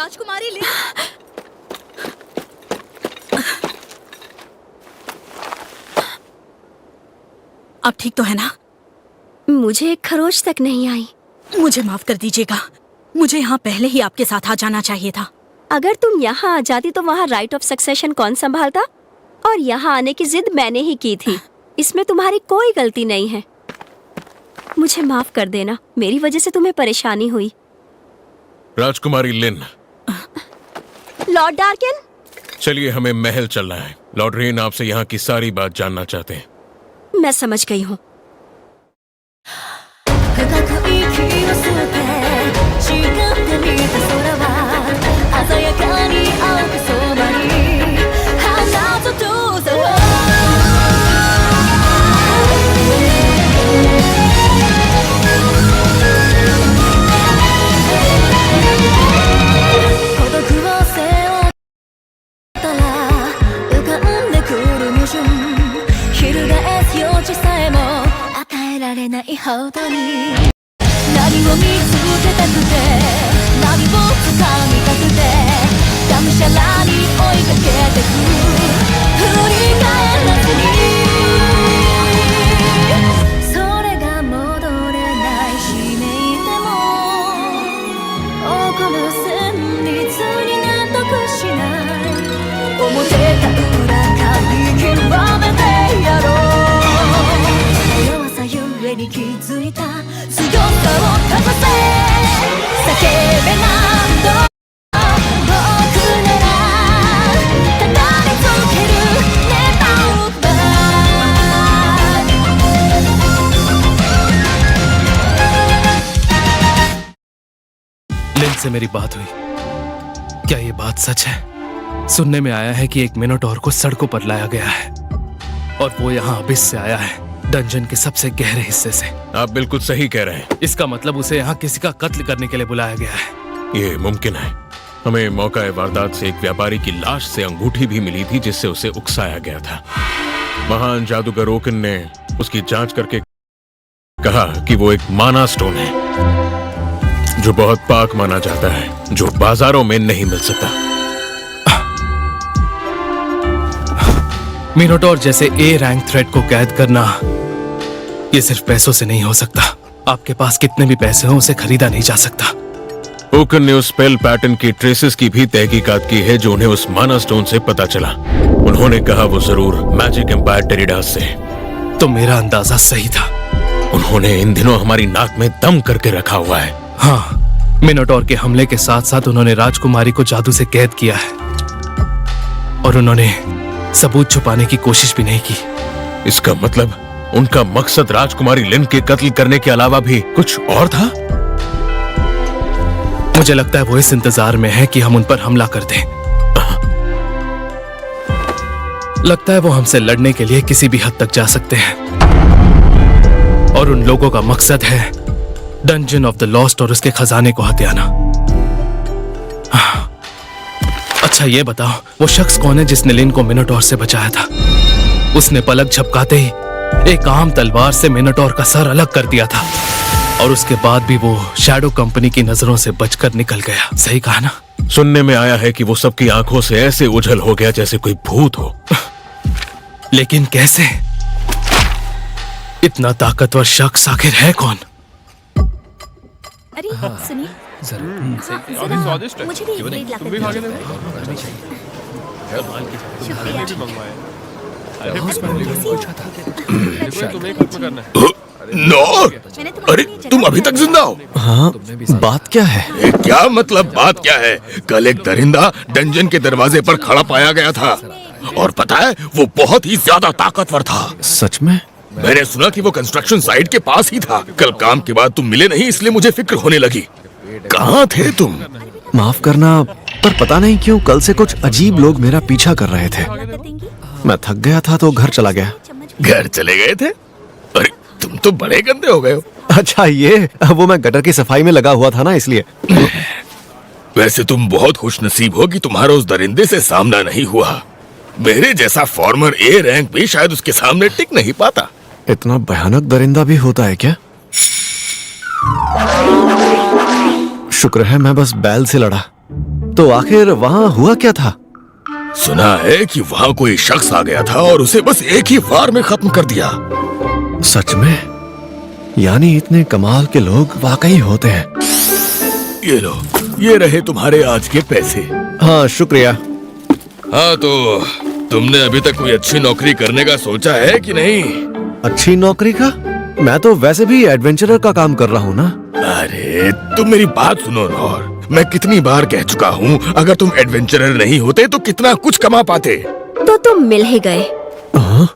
राजकुमारी लिन। अब ठीक तो है ना? मुझे एक खरोच तक नहीं आई। मुझे माफ कर दीजिएगा, मुझे यहाँ पहले ही आपके साथ आ जाना चाहिए था। अगर तुम यहाँ आ जाती तो वहाँ राइट ऑफ सक्सेशन कौन संभालता? और यहाँ आने की जिद मैंने ही की थी। इसमें तुम्हारी कोई गलती नहीं है। मुझे माफ कर देना, मेरी वजह से तुम्हें परेशानी हुई। राजकुमारी लिन। लॉर्ड डार्किन, चलिए हमें महल चलना है। लॉर्ड रेन आपसे यहाँ की सारी बात जानना चाहते हैं। मैं समझ गई हूँ। लिन से मेरी बात हुई। क्या ये बात सच है? सुनने में आया है कि एक मिनोटॉर को सड़कों पर लाया गया है और वो यहाँ अबिस से आया है, डंजन के सबसे गहरे हिस्से से। आप बिल्कुल सही कह रहे हैं। इसका मतलब उसे यहाँ किसी का कत्ल करने के लिए बुलाया गया है। ये मुमकिन है। हमें मौका वारदात से एक व्यापारी की लाश से अंगूठी भी मिली थी जिससे उसे उकसाया गया था। महान जादूगर ओकन ने उसकी जांच करके कहा कि वो एक माना स्टोन है जो बहुत पाक माना जाता है, जो बाजारों में नहीं मिल सकता। मिनोटॉर जैसे ए रैंक थ्रेट को कैद करना ये सिर्फ पैसों से नहीं हो सकता। आपके पास कितने भी पैसे हो उसे खरीदा नहीं जा सकता। ओकन ने उस स्पेल पैटर्न की ट्रेसेस की भी तहकीकात की है जो उन्हें उस माना स्टोन से पता चला। उन्होंने कहा वो जरूर मैजिक एम्पायर टेरिडास से। तो मेरा अंदाजा सही था। उन्होंने इन दिनों हमारी नाक में दम करके रखा हुआ है। हाँ, मिनोटॉर के हमले के साथ साथ उन्होंने राजकुमारी को जादू से कैद किया है और उन्होंने सबूत छुपाने की कोशिश भी नहीं की। इसका मतलब उनका मकसद राजकुमारी लिन के कत्ल करने के अलावा भी कुछ और था। मुझे लगता है वो इस इंतजार में है कि हम उन पर हमला कर दें। लगता है वो हमसे लड़ने के लिए किसी भी हद तक जा सकते हैं और उन लोगों का मकसद है डंजन ऑफ द लॉस्ट और उसके खजाने को हथियाना। अच्छा ये बताओ, वो शख्स कौन है जिसने लिन को मिनोटॉर से बचाया था? उसने पलक झपकाते ही एक आम तलवार से मिनोटॉर का सर अलग कर दिया था और उसके बाद भी वो शैडो कंपनी की नजरों से बचकर निकल गया। सही कहा ना? सुनने में आया है कि वो सबकी आंखों से ऐसे उछल हो गया जैसे कोई भूत हो। लेकिन कैसे? इतना ताकतवर शख्स आखिर है कौन? अरे सुनिए, जरूर स्वादिष्ट है। मुझे भी एक प्लेट तुम भी खा के देखो। शुक्रिया। तुम्हें खत्म करना है। नो! अरे तुम अभी तक जिंदा हो? हाँ, बात क्या है? क्या मतलब बात क्या है? कल एक दरिंदा डंजन के दरवाजे पर खड़ा पाया गया था और पता है वो बहुत ही ज्यादा ताकतवर था। सच में? मैंने सुना कि वो कंस्ट्रक्शन साइट के पास ही था। कल काम के बाद तुम मिले नहीं इसलिए मुझे फिक्र होने लगी। कहाँ थे तुम? माफ करना, पर पता नहीं क्यों कल से कुछ अजीब लोग मेरा पीछा कर रहे थे। मैं थक गया था तो घर चला गया। घर चले गए थे? अरे तुम तो बड़े गंदे हो गए हो। अच्छा ये वो मैं गटर की सफाई में लगा हुआ था ना इसलिए। वैसे तुम बहुत खुशनसीब हो कि तुम्हारा उस दरिंदे से सामना नहीं हुआ। मेरे जैसा फॉर्मर ए रैंक भी शायद उसके सामने टिक नहीं पाता। इतना भयानक दरिंदा भी होता है क्या? शुक्र है मैं बस बैल से लड़ा। तो आखिर वहाँ हुआ क्या था? सुना है कि वहाँ कोई शख्स आ गया था और उसे बस एक ही वार में खत्म कर दिया। सच में? यानी इतने कमाल के लोग वाकई होते हैं। ये लो, ये रहे तुम्हारे आज के पैसे। हाँ शुक्रिया। हाँ तो तुमने अभी तक कोई अच्छी नौकरी करने का सोचा है कि नहीं? अच्छी नौकरी का? मैं तो वैसे भी एडवेंचरर का काम कर रहा हूँ ना। अरे तुम मेरी बात सुनो नौर, मैं कितनी बार कह चुका हूँ, अगर तुम एडवेंचरर नहीं होते तो कितना कुछ कमा पाते। तो तुम मिल ही गए। हाँ?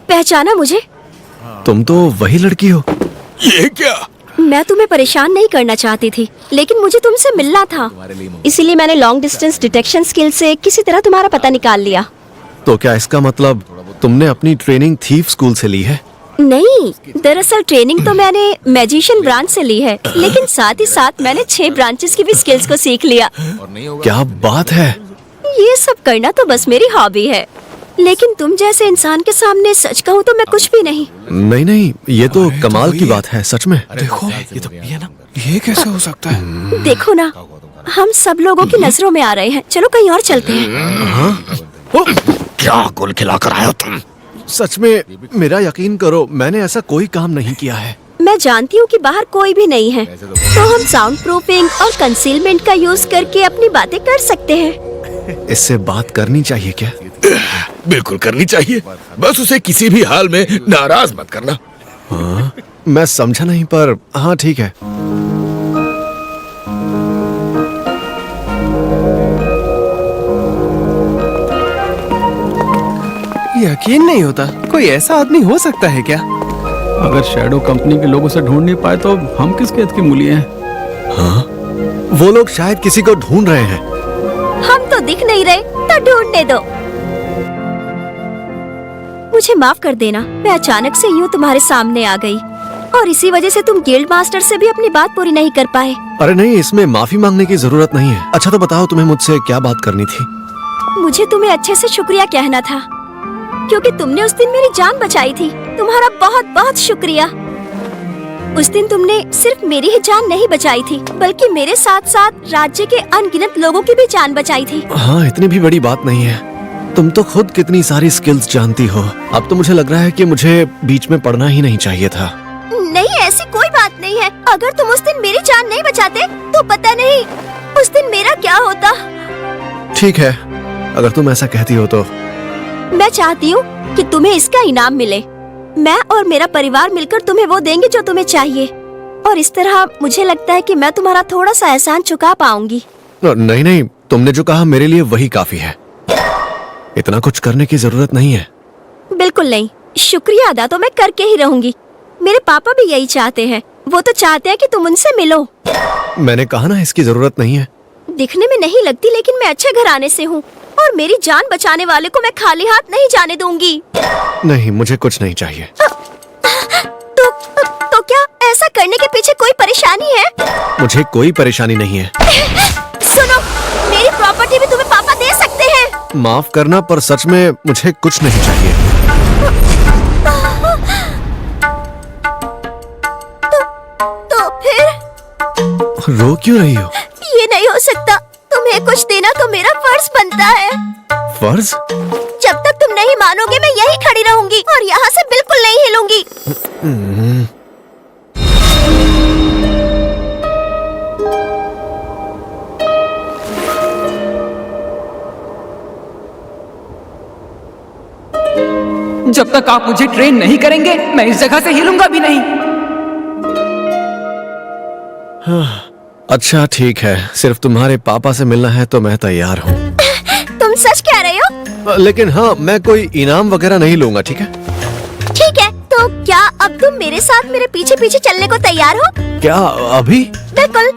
पहचाना मुझे? तुम तो वही लड़की हो। ये क्या? मैं तुम्हें परेशान नहीं करना चाहती थी, लेकिन मुझे तुमसे मिलना था, इसीलिए मैंने लॉन्ग डिस्टेंस डिटेक्शन स्किल से किसी तरह तुम्हारा पता निकाल लिया। तो क्या इसका मतलब तुमने अपनी ट्रेनिंग थीफ स्कूल से ली है? नहीं, दरअसल ट्रेनिंग तो मैंने मैजिशियन ब्रांच से ली है, लेकिन साथ ही साथ मैंने 6 ब्रांचेस की भी स्किल्स को सीख लिया। क्या बात है। ये सब करना तो बस मेरी हॉबी है, लेकिन तुम जैसे इंसान के सामने सच कहूँ तो मैं कुछ भी नहीं। नहीं नहीं, ये तो कमाल की बात है सच में। देखो ये तो ये ना, ये कैसे हो सकता है? देखो ना, हम सब लोगों की नजरों में आ रहे हैं। चलो कहीं और चलते हैं। क्या गुल खिलाकर आए हो तुम? सच में मेरा यकीन करो, मैंने ऐसा कोई काम नहीं किया है। मैं जानती हूँ कि बाहर कोई भी नहीं है, तो हम साउंड प्रूफिंग और कंसीलमेंट का यूज करके अपनी बातें कर सकते हैं। इससे बात करनी चाहिए क्या? बिल्कुल करनी चाहिए, बस उसे किसी भी हाल में नाराज मत करना। हाँ, मैं समझा नहीं, पर हाँ ठीक है। यकीन नहीं होता, कोई ऐसा आदमी हो सकता है क्या? अगर शैडो कंपनी के लोग उसे ढूंढ नहीं पाए तो हम किस खेत की मूली हैं? हाँ, वो लोग शायद किसी को ढूंढ रहे हैं। हम तो दिख नहीं रहे, तो ढूंढने दो। मुझे माफ कर देना, मैं अचानक से यूं तुम्हारे सामने आ गई, और इसी वजह से तुम गिल्ड मास्टर से भी अपनी बात पूरी नहीं कर पाए। अरे नहीं, इसमें माफी मांगने की जरूरत नहीं है। अच्छा तो बताओ, तुम्हें मुझसे क्या बात करनी थी? मुझे तुम्हें अच्छे से शुक्रिया कहना था, क्योंकि तुमने उस दिन मेरी जान बचाई थी। तुम्हारा बहुत बहुत शुक्रिया। उस दिन तुमने सिर्फ मेरी ही जान नहीं बचाई थी, बल्कि मेरे साथ साथ राज्य के अनगिनत लोगों की भी जान बचाई थी। हाँ, इतनी भी बड़ी बात नहीं है। तुम तो खुद कितनी सारी स्किल्स जानती हो। अब तो मुझे लग रहा है कि मुझे बीच में पढ़ना ही नहीं चाहिए था। नहीं, ऐसी कोई बात नहीं है। अगर तुम उस दिन मेरी जान नहीं बचाते तो पता नहीं उस दिन मेरा क्या होता। ठीक है, अगर तुम ऐसा कहती हो तो। मैं चाहती हूँ कि तुम्हें इसका इनाम मिले। मैं और मेरा परिवार मिलकर तुम्हें वो देंगे जो तुम्हें चाहिए, और इस तरह मुझे लगता है कि मैं तुम्हारा थोड़ा सा एहसान चुका पाऊंगी। नहीं नहीं, तुमने जो कहा मेरे लिए वही काफी है। इतना कुछ करने की जरूरत नहीं है। बिल्कुल नहीं, शुक्रिया अदा तो मैं करके ही रहूंगी। मेरे पापा भी यही चाहते हैं। वो तो चाहते हैं कि तुम उनसे मिलो। मैंने कहा ना, इसकी जरूरत नहीं है। दिखने में नहीं लगती, लेकिन मैं अच्छे घराने से हूँ, और मेरी जान बचाने वाले को मैं खाली हाथ नहीं जाने दूंगी। नहीं, मुझे कुछ नहीं चाहिए। तो क्या ऐसा करने के पीछे कोई परेशानी है? मुझे कोई परेशानी नहीं है। सुनो, मेरी प्रॉपर्टी भी तुम्हें पापा दे सकते हैं। माफ करना, पर सच में मुझे कुछ नहीं चाहिए। तो फिर रो क्यों रही हो? ये नहीं हो सकता। तुम्हें कुछ देना तो मेरा फर्ज बनता है। फर्ज? जब तक तुम नहीं मानोगे मैं यही खड़ी रहूंगी और यहाँ से बिल्कुल नहीं हिलूंगी। जब तक आप मुझे ट्रेन नहीं करेंगे मैं इस जगह से हिलूंगा भी नहीं। अच्छा ठीक है, सिर्फ तुम्हारे पापा से मिलना है तो मैं तैयार हूँ। तुम सच कह रहे हो? लेकिन हाँ, मैं कोई इनाम वगैरह नहीं लूंगा, ठीक है? ठीक है, तो क्या अब तुम मेरे साथ मेरे पीछे पीछे चलने को तैयार हो? क्या अभी? बिल्कुल,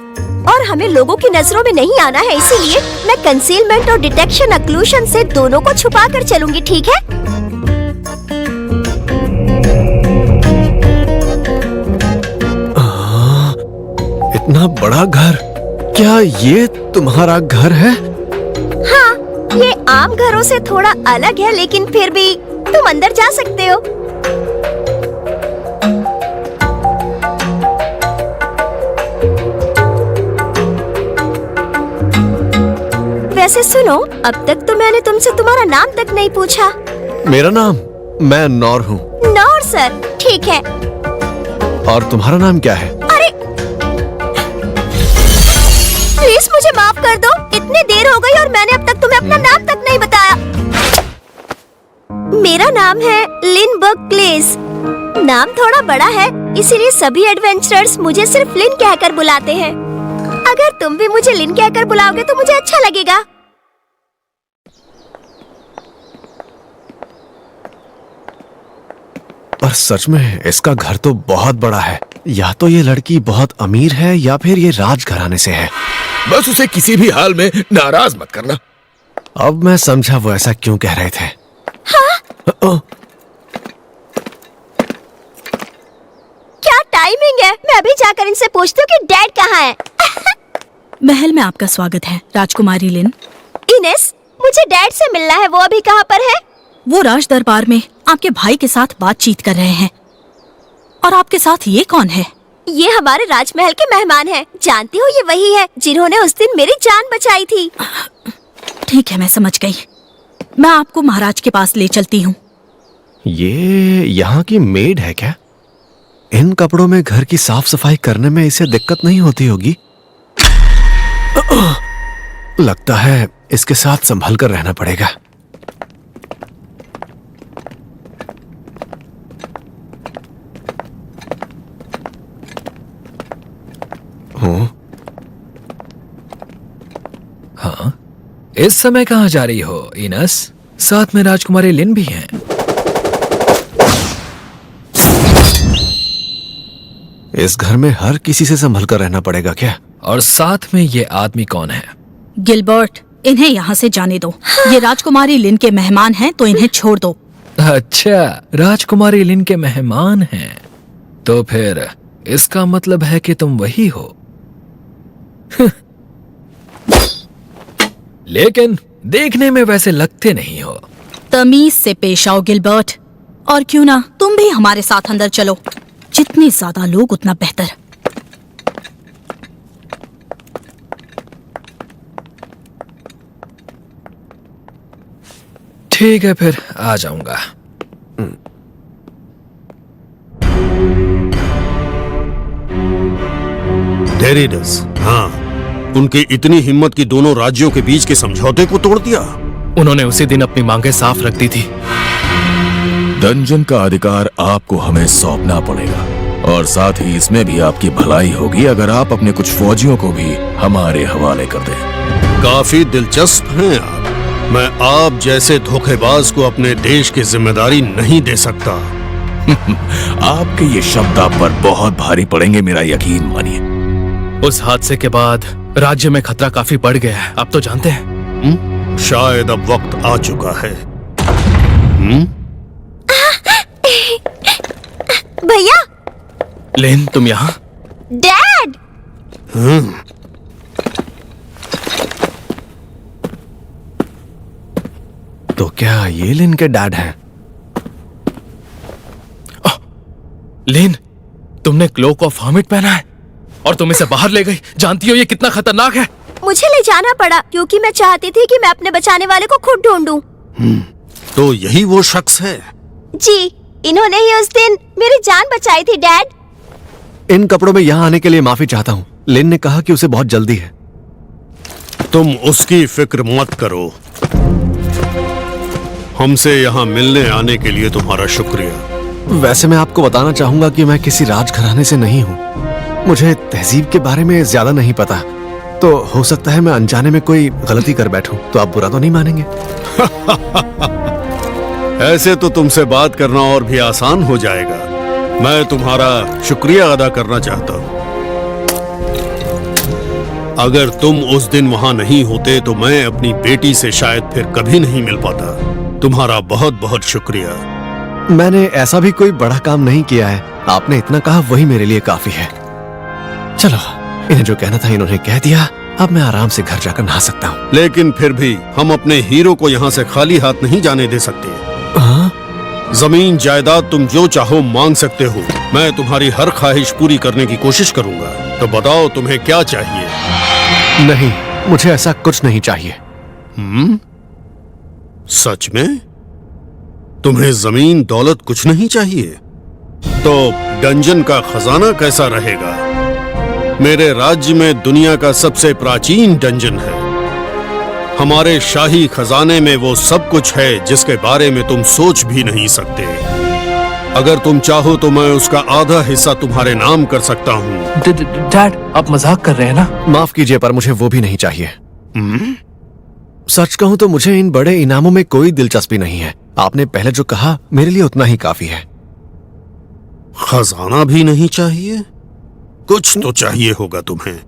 और हमें लोगों की नजरों में नहीं आना है, इसीलिए मैं कंसीलमेंट और डिटेक्शन अक्लूशन से दोनों को छुपा कर चलूंगी, ठीक है? इतना बड़ा घर, क्या ये तुम्हारा घर है? हाँ, ये आम घरों से थोड़ा अलग है, लेकिन फिर भी तुम अंदर जा सकते हो। वैसे सुनो, अब तक तो मैंने तुमसे तुम्हारा नाम तक नहीं पूछा। मेरा नाम, मैं नौर हूँ। नौर सर, ठीक है। और तुम्हारा नाम क्या है? अरे प्लीज मुझे माफ कर दो, इतनी देर हो गई और मैंने अब तक तुम्हें अपना नाम तक नहीं बताया। मेरा नाम है लिन बर्कलेस। नाम थोड़ा बड़ा है, इसीलिए सभी एडवेंचरर्स मुझे सिर्फ लिन कहकर बुलाते हैं। अगर तुम भी मुझे लिन कहकर बुलाओगे तो मुझे अच्छा लगेगा। पर सच में इसका घर तो बहुत बड़ा है। या तो ये लड़की बहुत अमीर है या फिर ये राजघराने से है। बस उसे किसी भी हाल में नाराज मत करना। अब मैं समझा वो ऐसा क्यों कह रहे थे। हाँ? क्या टाइमिंग है, मैं अभी जाकर इनसे पूछती हूँ कि डैड कहाँ है। महल में आपका स्वागत है राजकुमारी लिन। इनेस, मुझे डैड से मिलना है, वो अभी कहाँ पर है? वो राज दरबार में आपके भाई के साथ बातचीत कर रहे हैं। और आपके साथ ये कौन है? ये हमारे राजमहल के मेहमान हैं। जानती हो, ये वही है जिन्होंने उस दिन मेरी जान बचाई थी। ठीक है, मैं समझ गई। मैं आपको महाराज के पास ले चलती हूँ। ये यहाँ की मेड है क्या? इन कपड़ों में घर की साफ सफाई करने में इसे दिक्कत नहीं होती होगी। लगता है इसके साथ संभल कर रहना पड़ेगा। हाँ, इस समय कहाँ जा रही हो इनस? साथ में राजकुमारी लिन भी हैं। इस घर में हर किसी से संभल कर रहना पड़ेगा क्या? और साथ में ये आदमी कौन है? गिलबर्ट, इन्हें यहाँ से जाने दो। ये राजकुमारी लिन के मेहमान हैं, तो इन्हें छोड़ दो। अच्छा, राजकुमारी लिन के मेहमान हैं, तो फिर इसका मतलब है कि तुम वही हो। लेकिन देखने में वैसे लगते नहीं हो। तमीज से पेश आओ गिलबर्ट। और क्यों ना तुम भी हमारे साथ अंदर चलो। जितने ज्यादा लोग उतना बेहतर। ठीक है, फिर आ जाऊंगा। डेरिडस, हाँ, उनकी इतनी हिम्मत कि दोनों राज्यों के बीच के समझौते को तोड़ दिया। उन्होंने उसी दिन अपनी मांगें साफ रख दी थी। दंजन का अधिकार आपको हमें सौंपना पड़ेगा, और साथ ही इसमें भी आपकी भलाई होगी अगर आप अपने कुछ फौजियों को भी हमारे हवाले कर दें। काफी दिलचस्प हैं आप। मैं आप जैसे धोखेबाज को अपने देश की जिम्मेदारी नहीं दे सकता। आपके ये शब्द आप पर बहुत भारी पड़ेंगे, मेरा यकीन मानिए। उस हादसे के बाद राज्य में खतरा काफी बढ़ गया है, आप तो जानते हैं। शायद अब वक्त आ चुका है। भैया। लिन, तुम यहाँ? डैड। तो क्या ये लिन के डैड हैं? लिन, तुमने क्लोक ऑफ हर्मिट पहना है और तुम इसे बाहर ले गई। जानती हो ये कितना खतरनाक है? मुझे ले जाना पड़ा क्योंकि मैं चाहती थी कि मैं अपने बचाने वाले को खुद ढूंढूं। तो यही वो शख्स है? जी, इन्होंने ही उस दिन मेरी जान बचाई थी डैड। इन कपड़ों में यहाँ आने के लिए माफी चाहता हूँ। लिन ने कहा कि उसे बहुत जल्दी है। तुम उसकी फिक्र मत करो। हमसे यहाँ मिलने आने के लिए तुम्हारा शुक्रिया। वैसे मैं आपको बताना चाहूंगा कि मैं किसी राजघराने से नहीं हूँ। मुझे तहजीब के बारे में ज्यादा नहीं पता, तो हो सकता है मैं अनजाने में कोई गलती कर बैठूं, तो आप बुरा तो नहीं मानेंगे? ऐसे तो तुमसे बात करना और भी आसान हो जाएगा। मैं तुम्हारा शुक्रिया अदा करना चाहता हूँ। अगर तुम उस दिन वहां नहीं होते तो मैं अपनी बेटी से शायद फिर कभी नहीं मिल पाता। तुम्हारा बहुत बहुत शुक्रिया। मैंने ऐसा भी कोई बड़ा काम नहीं किया है। आपने इतना कहा वही मेरे लिए काफी है। चलो, इन्हें जो कहना था इन्होंने कह दिया। अब मैं आराम से घर जाकर नहा सकता हूँ। लेकिन फिर भी हम अपने हीरो को यहाँ से खाली हाथ नहीं जाने दे सकते। जमीन जायदाद तुम जो चाहो मांग सकते हो। मैं तुम्हारी हर ख्वाहिश पूरी करने की कोशिश करूंगा। तो बताओ तुम्हें क्या चाहिए? नहीं, मुझे ऐसा कुछ नहीं चाहिए। सच में? तुम्हें जमीन दौलत कुछ नहीं चाहिए? तो डंजन का खजाना कैसा रहेगा? मेरे राज्य में दुनिया का सबसे प्राचीन डंजन है। हमारे शाही खजाने में वो सब कुछ है जिसके बारे में तुम सोच भी नहीं सकते। अगर तुम चाहो तो मैं उसका आधा हिस्सा तुम्हारे नाम कर सकता हूँ। डैड, आप मजाक कर रहे हैं ना? माफ कीजिए, पर मुझे वो भी नहीं चाहिए। सच कहूं तो मुझे इन बड़े इनामों में कोई दिलचस्पी नहीं है। आपने पहले जो कहा मेरे लिए उतना ही काफी है। खजाना भी नहीं चाहिए? कुछ तो चाहिए होगा तुम्हें।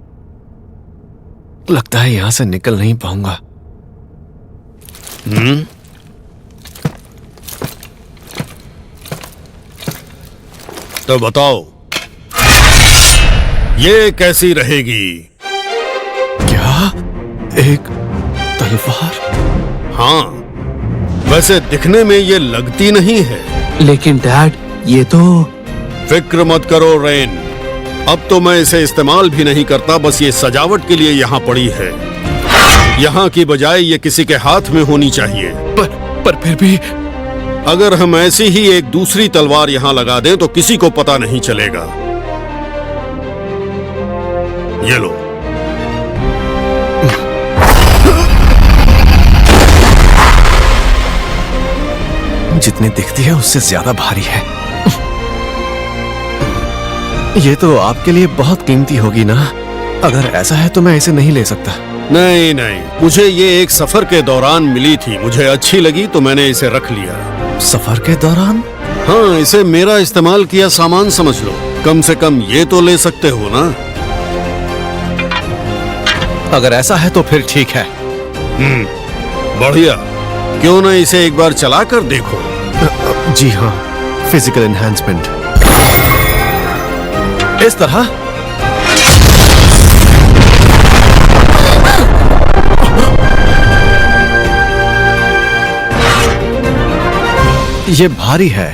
लगता है यहां से निकल नहीं पाऊंगा। तो बताओ, ये कैसी रहेगी? क्या? एक तलवार? हाँ, वैसे दिखने में ये लगती नहीं है। लेकिन डैड, ये तो... फिक्र मत करो रेन, अब तो मैं इसे इस्तेमाल भी नहीं करता, बस ये सजावट के लिए यहाँ पड़ी है। यहाँ की बजाय ये किसी के हाथ में होनी चाहिए। पर फिर भी... अगर हम ऐसी ही एक दूसरी तलवार यहाँ लगा दें तो किसी को पता नहीं चलेगा। ये लो। जितनी दिखती है उससे ज्यादा भारी है। ये तो आपके लिए बहुत कीमती होगी ना? अगर ऐसा है तो मैं इसे नहीं ले सकता। नहीं नहीं, मुझे ये एक सफर के दौरान मिली थी, मुझे अच्छी लगी तो मैंने इसे रख लिया। सफर के दौरान? हाँ, इसे मेरा इस्तेमाल किया सामान समझ लो। कम से कम ये तो ले सकते हो ना? अगर ऐसा है तो फिर ठीक है। बढ़िया, क्यों ना इसे एक बार चला कर देखो? जी हाँ, फिजिकल एनहांसमेंट। इस तरह? ये भारी है,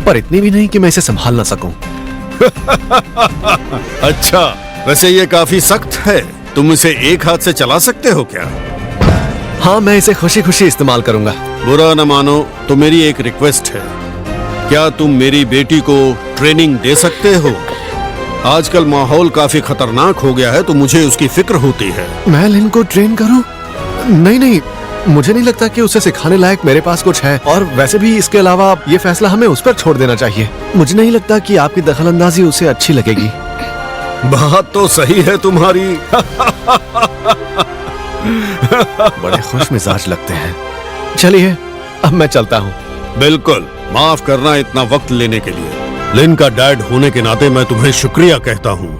पर इतनी भी नहीं कि मैं इसे संभाल ना सकूं। अच्छा, वैसे ये काफी सख्त है। तुम इसे एक हाथ से चला सकते हो क्या? हाँ, मैं इसे खुशी खुशी इस्तेमाल करूंगा। बुरा न मानो तो मेरी एक रिक्वेस्ट है। क्या तुम मेरी बेटी को ट्रेनिंग दे सकते हो? आजकल माहौल काफी खतरनाक हो गया है तो मुझे उसकी फिक्र होती है। मैं लिन को ट्रेन करूं? नहीं नहीं, मुझे नहीं लगता कि उसे सिखाने लायक मेरे पास कुछ है। और वैसे भी इसके अलावा ये फैसला हमें उस पर छोड़ देना चाहिए। मुझे नहीं लगता कि आपकी दखलंदाजी उसे अच्छी लगेगी। बात तो सही है तुम्हारी। बड़े खुश मिजाज लगते हैं। चलिए, अब मैं चलता हूँ। बिल्कुल, माफ करना इतना वक्त लेने के लिए। लिन का डैड होने के नाते मैं तुम्हें शुक्रिया कहता हूँ।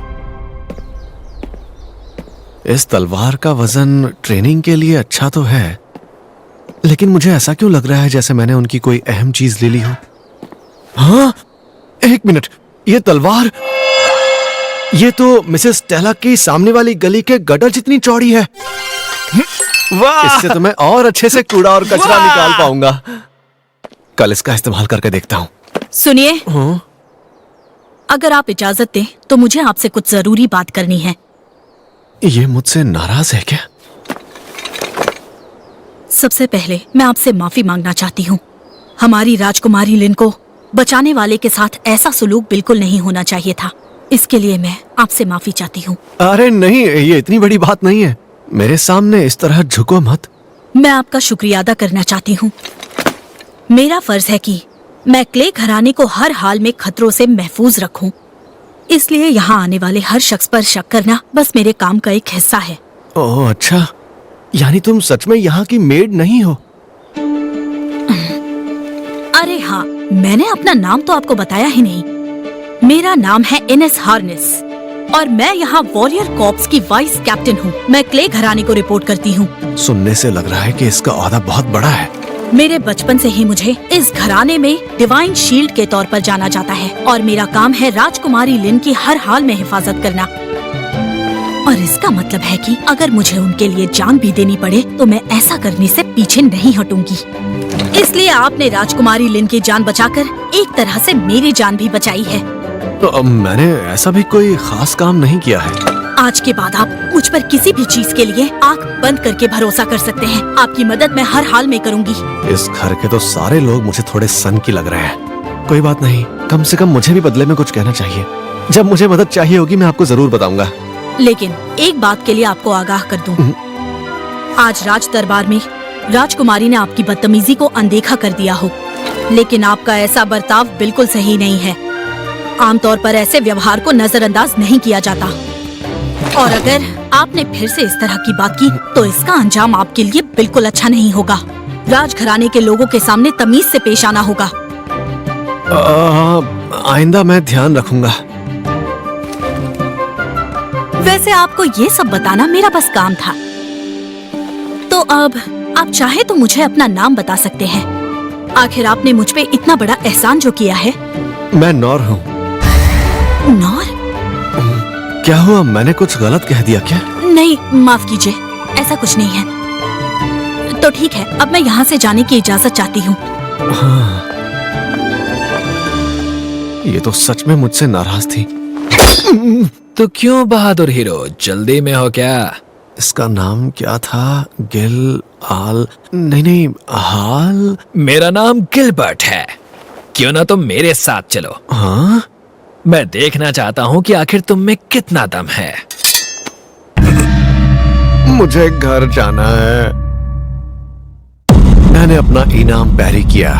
इस तलवार का वजन ट्रेनिंग के लिए अच्छा तो है, लेकिन मुझे ऐसा क्यों लग रहा है जैसे मैंने उनकी कोई अहम चीज ले ली हो। हाँ, एक मिनट, ये तलवार, ये तो मिसेस टेला की सामने वाली गली के गटर जितनी चौड़ी है। वाह! इससे तो मैं और अच्छे से कूड़ा और कचरा निकाल पाऊंगा। कल इसका इस्तेमाल करके देखता हूँ। सुनिए, अगर आप इजाजत दें तो मुझे आपसे कुछ जरूरी बात करनी है। ये मुझसे नाराज है क्या? सबसे पहले मैं आपसे माफी मांगना चाहती हूँ। हमारी राजकुमारी लिन को बचाने वाले के साथ ऐसा सुलूक बिल्कुल नहीं होना चाहिए था। इसके लिए मैं आपसे माफी चाहती हूँ। अरे नहीं, ये इतनी बड़ी बात नहीं है। मेरे सामने इस तरह झुको मत। मैं आपका शुक्रिया अदा करना चाहती हूँ। मेरा फर्ज है कि मैं क्ले घराने को हर हाल में खतरों से महफूज रखूं। इसलिए यहाँ आने वाले हर शख्स पर शक करना बस मेरे काम का एक हिस्सा है। ओह अच्छा, यानी तुम सच में यहाँ की मेड नहीं हो? अरे हाँ, मैंने अपना नाम तो आपको बताया ही नहीं। मेरा नाम है इनेस हार्नेस और मैं यहाँ वॉरियर कॉर्प्स की वाइस कैप्टन हूँ। मैं क्ले घराने को रिपोर्ट करती हूँ। सुनने से लग रहा है कि इसका ओहदा बहुत बड़ा है। मेरे बचपन से ही मुझे इस घराने में डिवाइन शील्ड के तौर पर जाना जाता है और मेरा काम है राजकुमारी लिन की हर हाल में हिफाजत करना। और इसका मतलब है कि अगर मुझे उनके लिए जान भी देनी पड़े तो मैं ऐसा करने से पीछे नहीं हटूंगी। इसलिए आपने राजकुमारी लिन की जान बचाकर एक तरह से मेरी जान भी बचाई है। तो अब मैंने ऐसा भी कोई खास काम नहीं किया है। आज के बाद आप मुझ पर किसी भी चीज के लिए आंख बंद करके भरोसा कर सकते हैं। आपकी मदद मैं हर हाल में करूंगी। इस घर के तो सारे लोग मुझे थोड़े सन की लग रहे हैं। कोई बात नहीं, कम से कम मुझे भी बदले में कुछ कहना चाहिए। जब मुझे मदद चाहिए होगी मैं आपको जरूर बताऊंगा। लेकिन एक बात के लिए आपको आगाह कर दूं। आज राज दरबार में राजकुमारी ने आपकी बदतमीजी को अनदेखा कर दिया हो, लेकिन आपका ऐसा बर्ताव बिल्कुल सही नहीं है। आमतौर पर ऐसे व्यवहार को नजरअंदाज नहीं किया जाता, और अगर आपने फिर से इस तरह की बात की तो इसका अंजाम आपके लिए बिल्कुल अच्छा नहीं होगा। राजघराने के लोगों के सामने तमीज से पेश आना होगा। आइंदा मैं ध्यान रखूंगा। वैसे आपको ये सब बताना मेरा बस काम था। तो अब आप चाहे तो मुझे अपना नाम बता सकते हैं। आखिर आपने मुझ पे इतना बड़ा एहसान जो किया है। मैं नौर हूँ। नौर? क्या हुआ, मैंने कुछ गलत कह दिया क्या? नहीं, माफ कीजिए, ऐसा कुछ नहीं है। तो ठीक है, अब मैं यहाँ से जाने की इजाजत चाहती हूँ। हाँ, ये तो सच में मुझसे नाराज थी। तो क्यों बहादुर हीरो, जल्दी में हो क्या? इसका नाम क्या था? गिल आल? नहीं, हाल। मेरा नाम गिलबर्ट है। क्यों ना तुम मेरे साथ चलो। हाँ? मैं देखना चाहता हूँ कि आखिर तुम में कितना दम है। मुझे घर जाना है। मैंने अपना इनाम पैरी किया।